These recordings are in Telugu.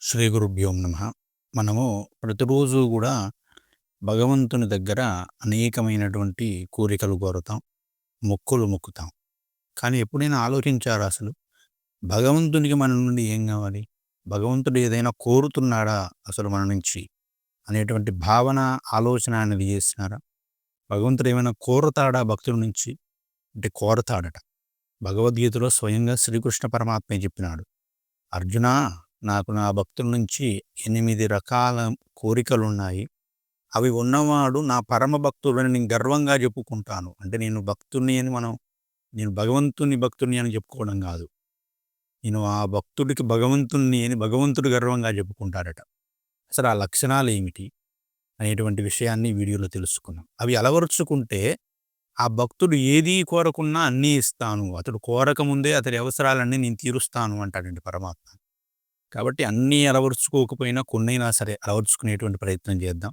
శ్రీ గురుభ్యో నమ. మనము ప్రతిరోజు కూడా భగవంతుని దగ్గర అనేకమైనటువంటి కోరికలు కోరుతాం, మొక్కులు మొక్కుతాం. కానీ ఎప్పుడైనా ఆలోచించారా అసలు? భగవంతునికి మన నుండి ఏం కావాలి? భగవంతుడు ఏదైనా కోరుతున్నాడా అసలు మన నుంచి అనేటువంటి భావన, ఆలోచన అనేది చేసినారా? భగవంతుడు ఏమైనా కోరుతాడా భక్తుల నుంచి? అంటే కోరతాడట. భగవద్గీతలో స్వయంగా శ్రీకృష్ణ పరమాత్మే చెప్పినాడు, అర్జునా, నాకు నా భక్తుల నుంచి 8 రకాల కోరికలున్నాయి. అవి ఉన్నవాడు నా పరమ భక్తుడని నేను గర్వంగా చెప్పుకుంటాను. అంటే నేను భగవంతుని భక్తుడిని అని చెప్పుకోవడం కాదు. నేను ఆ భక్తుడికి భగవంతుణ్ణి అని భగవంతుడు గర్వంగా చెప్పుకుంటాడట. అసలు ఆ లక్షణాలేమిటి అనేటువంటి విషయాన్ని ఈ వీడియోలో తెలుసుకుందాం. అవి అలవరుచుకుంటే ఆ భక్తుడు ఏదీ కోరకున్నా అన్నీ ఇస్తాను. అతడు కోరకముందే అతడి అవసరాలన్నీ నేను తీరుస్తాను అంటాడండి పరమాత్మ. కాబట్టి అన్నీ అలవరుచుకోకపోయినా కొన్నైనా సరే అలవరుచుకునేటువంటి ప్రయత్నం చేద్దాం.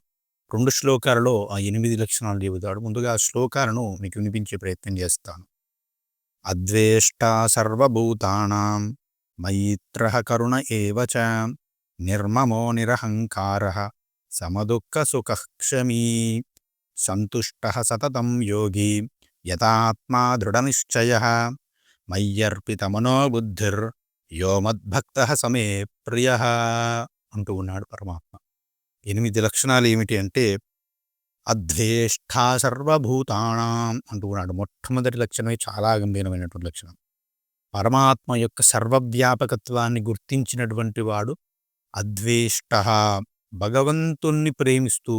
2 శ్లోకాలలో ఆ 8 లక్షణాలు చెబుతాడు. ముందుగా ఆ శ్లోకాలను మీకు వినిపించే ప్రయత్నం చేస్తాను. అద్వేష్టా సర్వభూతానాం మైత్రః కరుణ ఏవ చ నిర్మమో నిరహంకారః సమదుఃఖ సుఖః క్షమీ సంతుష్టః సతతం యోగి యతాత్మా దృఢనిశ్చయః మయ్యర్పితమనో బుద్ధిర్ యో మద్భక్తః సమే ప్రియః అంటూ ఉన్నాడు పరమాత్మ. 8 లక్షణాలు ఏమిటి అంటే అద్వేష్టా సర్వభూతానాం అంటూ ఉన్నాడు. మొట్టమొదటి లక్షణమే చాలా గంభీరమైనటువంటి లక్షణం. పరమాత్మ యొక్క సర్వవ్యాపకత్వాన్ని గుర్తించినటువంటి వాడు అద్వేష్టః. భగవంతుణ్ణి ప్రేమిస్తూ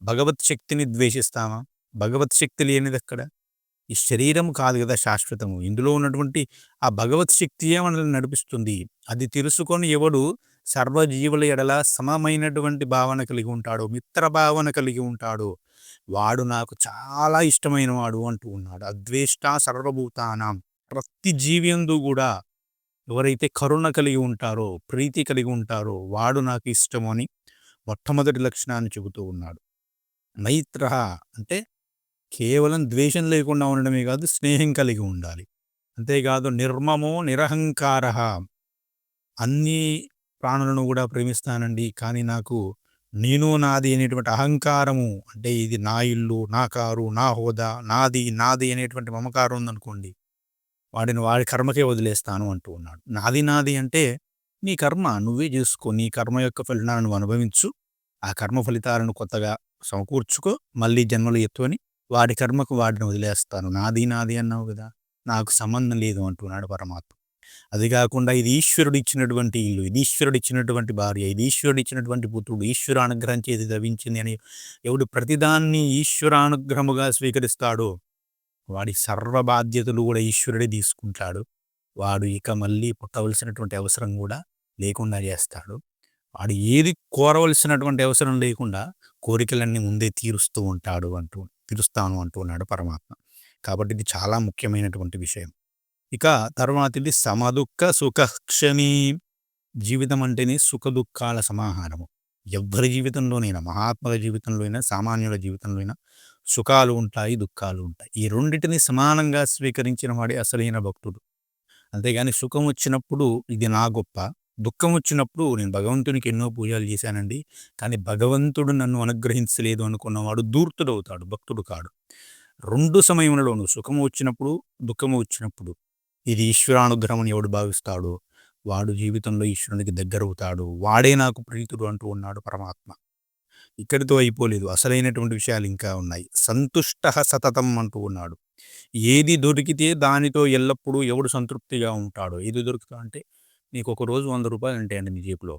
భగవత్ శక్తిని ద్వేషిస్తామా? భగవత్ శక్తి లేనిదెక్కడ? ఈ శరీరం కాదు కదా శాశ్వతము. ఇందులో ఉన్నటువంటి ఆ భగవత్ శక్తియే మనల్ని నడిపిస్తుంది. అది తెలుసుకొని ఎవడు సర్వజీవుల ఎడల సమమైనటువంటి భావన కలిగి ఉంటాడో, మిత్ర భావన కలిగి ఉంటాడో, వాడు నాకు చాలా ఇష్టమైన వాడు అంటూ ఉన్నాడు. అద్వేష్టా సర్వభూతానాం. ప్రతి జీవియందు కూడా ఎవరైతే కరుణ కలిగి ఉంటారో, ప్రీతి కలిగి ఉంటారో, వాడు నాకు ఇష్టము అని మొట్టమొదటి లక్షణాన్ని చెబుతూ ఉన్నాడు. మైత్రః అంటే కేవలం ద్వేషం లేకుండా ఉండడమే కాదు, స్నేహం కలిగి ఉండాలి. అంతేకాదు నిర్మమో నిరహంకారః. అన్ని ప్రాణులను కూడా ప్రేమిస్తానండి, కానీ నాకు నేను నాది అనేటువంటి అహంకారము, అంటే ఇది నా ఇల్లు, నా కారు, నా హోదా, నాది నాది అనేటువంటి మమకారం ఉందనుకోండి, వాడిని వాడి కర్మకే వదిలేస్తాను అంటూ ఉన్నాడు. నాది నాది అంటే నీ కర్మ నువ్వే చేసుకో, నీ కర్మ యొక్క ఫలితాలను నువ్వు అనుభవించు, ఆ కర్మ ఫలితాలను కొత్తగా సమకూర్చుకో, మళ్ళీ జన్మలు ఎత్తుకొని వాడి కర్మకు వాడిని వదిలేస్తాను. నాది నాది అన్నావు కదా, నాకు సంబంధం లేదు అంటున్నాడు పరమాత్మ. అది కాకుండా ఇది ఈశ్వరుడు ఇచ్చినటువంటి ఇల్లు, ఇది ఈశ్వరుడు ఇచ్చినటువంటి భార్య, ఇది ఈశ్వరుడు ఇచ్చినటువంటి పుత్రుడు, ఈశ్వరానుగ్రహం చేతి లభించింది అని ఎవడు ప్రతిదాన్ని ఈశ్వరానుగ్రహముగా స్వీకరిస్తాడో వాడి సర్వ బాధ్యతలు కూడా ఈశ్వరుడే తీసుకుంటాడు. వాడు ఇక మళ్ళీ పుట్టవలసినటువంటి అవసరం కూడా లేకుండా చేస్తాడు. వాడు ఏది కోరవలసినటువంటి అవసరం లేకుండా కోరికలన్నీ ముందే తీరుస్తాను అంటూ ఉన్నాడు పరమాత్మ. కాబట్టి ఇది చాలా ముఖ్యమైనటువంటి విషయం. ఇక తర్వాతది సమదుఃఖ సుఖక్షమీ. జీవితం అంటేనే సుఖ దుఃఖాల సమాహారము. ఎవ్వరి జీవితంలోనైనా, మహాత్ముల జీవితంలో అయినా, సామాన్యుల జీవితంలో అయినా సుఖాలు ఉంటాయి, దుఃఖాలు ఉంటాయి. ఈ రెండిటిని సమానంగా స్వీకరించిన వాడే అసలైన భక్తుడు. అంతేగాని సుఖం వచ్చినప్పుడు ఇది నా గొప్ప, దుఃఖం వచ్చినప్పుడు నేను భగవంతునికి ఎన్నో పూజలు చేశానండి, కానీ భగవంతుడు నన్ను అనుగ్రహించలేదు అనుకున్నవాడు ధూర్తుడవుతాడు, భక్తుడు కాడు. 2 సమయములలోనూ సుఖము వచ్చినప్పుడు, దుఃఖము వచ్చినప్పుడు ఇది ఈశ్వరానుగ్రహం అని ఎవడు భావిస్తాడో వాడు జీవితంలో ఈశ్వరునికి దగ్గరవుతాడు. వాడే నాకు ప్రీతుడు అంటూ ఉన్నాడు పరమాత్మ. ఇక్కడితో అయిపోలేదు, అసలైనటువంటి విషయాలు ఇంకా ఉన్నాయి. సంతుష్టః సతతం అంటూ ఉన్నాడు. ఏది దొరికితే దానితో ఎల్లప్పుడూ ఎవడు సంతృప్తిగా ఉంటాడో. ఏది దొరుకుతా అంటే నీకు ఒక రోజు 100 రూపాయలు ఉంటాయండి నీ జేబులో,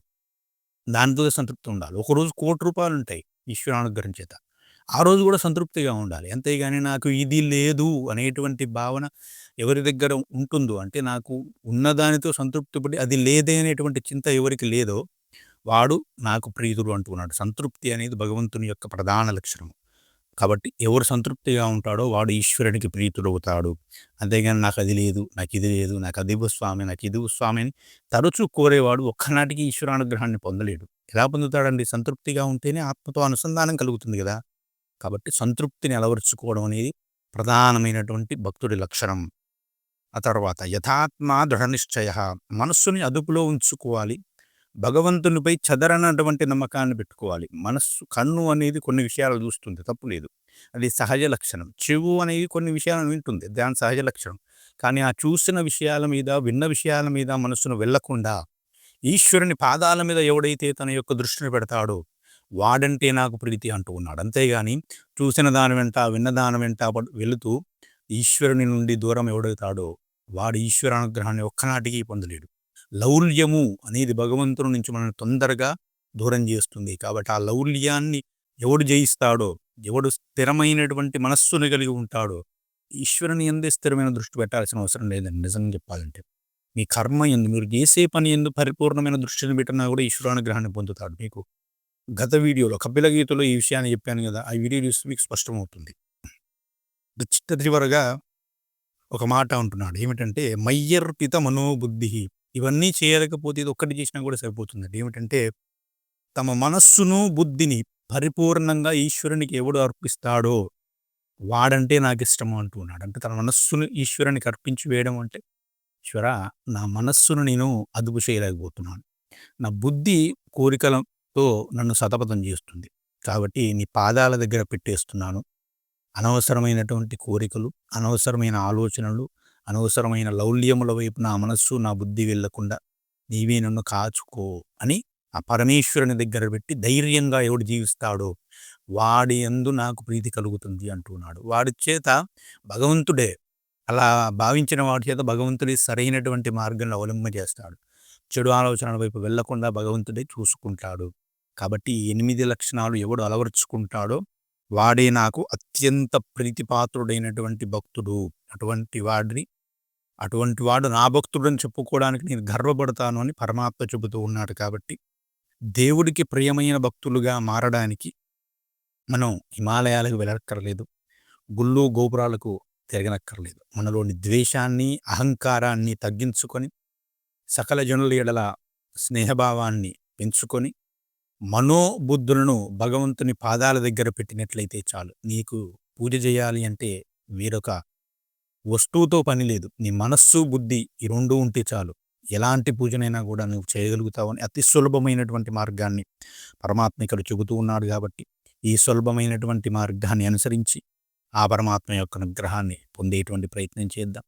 దానితో సంతృప్తి ఉండాలి. ఒకరోజు 1,00,00,000 రూపాయలు ఉంటాయి ఈశ్వరానుగ్రహం చేత, ఆ రోజు కూడా సంతృప్తిగా ఉండాలి. అంతేగాని నాకు ఇది లేదు అనేటువంటి భావన ఎవరి దగ్గర ఉంటుందో, అంటే నాకు ఉన్నదానితో సంతృప్తి పడి అది లేదే అనేటువంటి చింత ఎవరికి లేదో వాడు నాకు ప్రీతుడు అంటున్నాడు. సంతృప్తి అనేది భగవంతుని యొక్క ప్రధాన లక్షణం. కాబట్టి ఎవరు సంతృప్తిగా ఉంటాడో వాడు ఈశ్వరునికి ప్రీతుడవుతాడు. అంతేగాని నాకు అది లేదు, నాకు ఇది లేదు, నాకు అది స్వామి, నాకు ఇది స్వామి అని తరచూ కోరేవాడు ఒక్కనాటికి ఈశ్వరానుగ్రహాన్ని పొందలేడు. ఎలా పొందుతాడండి? సంతృప్తిగా ఉంటేనే ఆత్మతో అనుసంధానం కలుగుతుంది కదా. కాబట్టి సంతృప్తిని అలవరుచుకోవడం అనేది ప్రధానమైనటువంటి భక్తుడి లక్షణం. ఆ తర్వాత యథాత్మ దృఢనిశ్చయ. మనస్సుని అదుపులో ఉంచుకోవాలి. భగవంతునిపై చెదరనటువంటి నమ్మకాన్ని పెట్టుకోవాలి. కన్ను అనేది కొన్ని విషయాలు చూస్తుంది, తప్పు లేదు. అది సహజ లక్షణం. చెవు అనేది కొన్ని విషయాలను వింటుంది, దాని సహజ లక్షణం. కానీ ఆ చూసిన విషయాల మీద, విన్న విషయాల మీద మనస్సును వెళ్ళకుండా ఈశ్వరుని పాదాల మీద ఎవడైతే తన యొక్క దృష్టిని పెడతాడో వాడంటే నాకు ప్రీతి అంటూ ఉన్నాడు. అంతేగాని చూసిన దాని వెంట, విన్న దాని వెంట వెళుతూ ఈశ్వరుని నుండి దూరం ఎవడవుతాడో వాడు ఈశ్వర అనుగ్రహాన్ని ఒక్కనాటికి పొందలేడు. లౌల్యము అనేది భగవంతుని నుంచి మనల్ని తొందరగా దూరం చేస్తుంది. కాబట్టి ఆ లౌల్యాన్ని ఎవడు జయిస్తాడో, ఎవడు స్థిరమైనటువంటి మనస్సును కలిగి ఉంటాడో, ఈశ్వరుని యందే స్థిరమైన దృష్టి పెట్టాల్సిన అవసరం లేదండి నిజంగా చెప్పాలంటే. మీ కర్మ యందు, మీరు చేసే పని యందు పరిపూర్ణమైన దృష్టిని పెట్టినా కూడా ఈశ్వరానుగ్రహాన్ని పొందుతాడు. మీకు గత వీడియోలో కపిల గీతలో ఈ విషయాన్ని చెప్పాను కదా, ఆ వీడియో చూస్తే మీకు స్పష్టమవుతుంది. చిట్ట చివరగా ఒక మాట అంటున్నాడు, ఏమిటంటే మయ్యర్పిత మనోబుద్ధి. ఇవన్నీ చేయలేకపోతే ఇది ఒక్కటి చేసినా కూడా సరిపోతుందండి. ఏమిటంటే తమ మనస్సును, బుద్ధిని పరిపూర్ణంగా ఈశ్వరునికి ఎవడు అర్పిస్తాడో వాడంటే నాకు ఇష్టము అంటూ ఉన్నాడు. అంటే తన మనస్సును ఈశ్వరునికి అర్పించి వేయడం అంటే, ఈశ్వర, నా మనస్సును నేను అదుపు చేయలేకపోతున్నాను, నా బుద్ధి కోరికలతో నన్ను సతమతం చేస్తుంది, కాబట్టి నీ పాదాల దగ్గర పెట్టేస్తున్నాను. అనవసరమైనటువంటి కోరికలు, అనవసరమైన ఆలోచనలు, అనవసరమైన లౌల్యముల వైపు నా మనస్సు, నా బుద్ధి వెళ్ళకుండా నీవే నన్ను కాచుకో అని ఆ పరమేశ్వరుని దగ్గర పెట్టి ధైర్యంగా ఎవడు జీవిస్తాడో వాడి యందు నాకు ప్రీతి కలుగుతుంది అంటున్నాడు. వాడి చేత భగవంతుడే, అలా భావించిన వాడి చేత భగవంతుడే సరైనటువంటి మార్గంలో అవలంబించేస్తాడు. చెడు ఆలోచనల వైపు వెళ్లకుండా భగవంతుడే చూసుకుంటాడు. కాబట్టి 8 లక్షణాలు ఎవడు అలవరుచుకుంటాడో వాడే నాకు అత్యంత ప్రీతిపాత్రుడైనటువంటి భక్తుడు. అటువంటి వాడు నా భక్తుడని చెప్పుకోవడానికి నేను గర్వపడతాను అని పరమాత్మ చెబుతూ ఉన్నాడు. కాబట్టి దేవుడికి ప్రియమైన భక్తులుగా మారడానికి మనం హిమాలయాలకు వెళ్ళక్కర్లేదు, గుళ్ళు గోపురాలకు తిరగనక్కర్లేదు. మనలోని ద్వేషాన్ని, అహంకారాన్ని తగ్గించుకొని సకల జనుల ఎడల స్నేహభావాన్ని పెంచుకొని మనోబుద్ధులను భగవంతుని పాదాల దగ్గర పెట్టినట్లయితే చాలు. నీకు పూజ చేయాలి అంటే వేరొక వస్తువుతో పని లేదు. నీ మనస్సు, బుద్ధి ఈ 2 ఉంటే చాలు. ఎలాంటి పూజనైనా కూడా నువ్వు చేయగలుగుతావని అతి సులభమైనటువంటి మార్గాన్ని పరమాత్మ ఇక్కడ చెబుతూ ఉన్నాడు. కాబట్టి ఈ సులభమైనటువంటి మార్గాన్ని అనుసరించి ఆ పరమాత్మ యొక్క అనుగ్రహాన్ని పొందేటువంటి ప్రయత్నం చేద్దాం.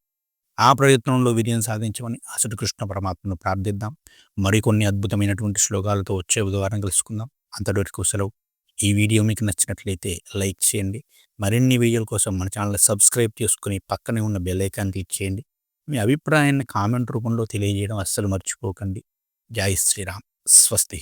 ఆ ప్రయత్నంలో విజయం సాధించమని అసలు కృష్ణ పరమాత్మను ప్రార్థిద్దాం. మరికొన్ని అద్భుతమైనటువంటి శ్లోకాలతో వచ్చే బుధవారం కలుసుకుందాం. అంతవరకు సెలవు. ఈ వీడియో మీకు నచ్చినట్లయితే లైక్ చేయండి. మరిన్ని వీడియోల కోసం మన ఛానల్ సబ్స్క్రైబ్ చేసుకుని పక్కనే ఉన్న బెల్ ఐకాన్ క్లిక్ చేయండి. మీ అభిప్రాయాన్ని కామెంట్ రూపంలో తెలియజేయడం అస్సలు మర్చిపోకండి. జై శ్రీరామ్. స్వస్తి.